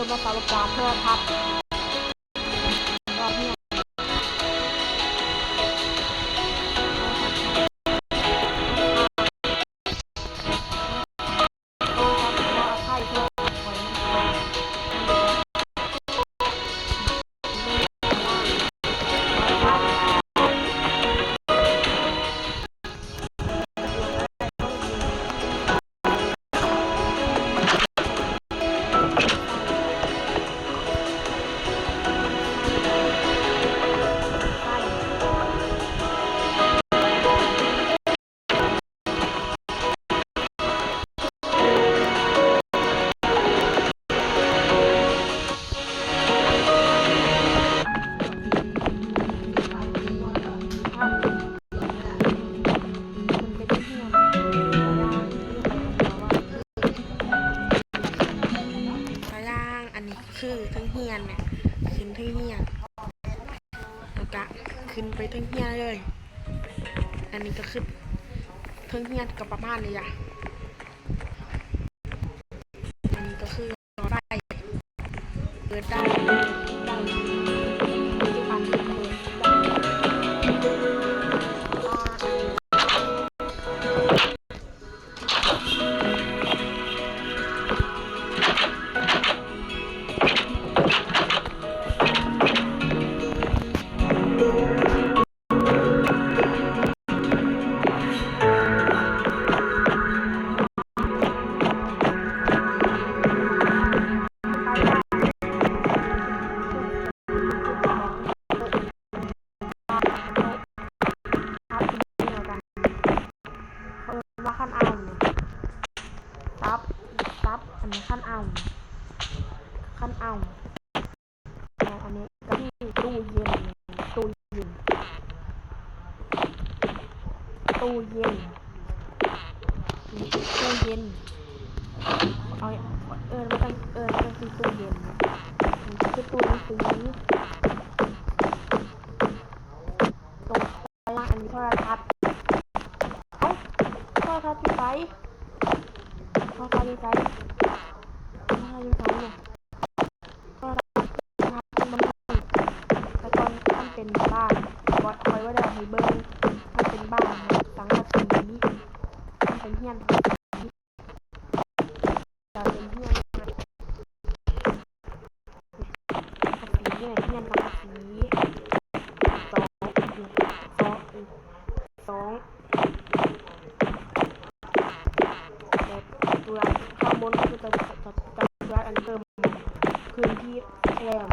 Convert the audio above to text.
มาสารการโทรทัศน์รอบนี้คือทั้งเฮียนเนี่ยขึ้นทั้งเฮียนแล้วก็ขึ้นไปทั้งเฮียนเลยอันนี้ก็คือทั้งเฮียนกับประมาณนี้อ่ะอันนี้ก็คือรอได้เปิดได้ทุกอันเปิดว่าขั้นเอาตับอันนี้ขั้นเอาอันนี้ก็ที่ตู้เย็นตู้เย็นเอาไม่ต้องซื้อตู้เย็นคือตู้หนังสือตรงล่างอันนี้โทรทัศน์โทรทัศน์ที่ไฟเนี่ยโทรทัศน์มันแต่ก่อนมันเป็นบ้านคอยว่าได้ให้เบิ้งมันเป็นบ้านสังกะสีมันเป็นเฮียนจะเป็นเฮียนสังกะสีเนี่ยเฮียนสังกะสีสองตัวข้างบนก็คือจะอันเติมพื้นที่แคบ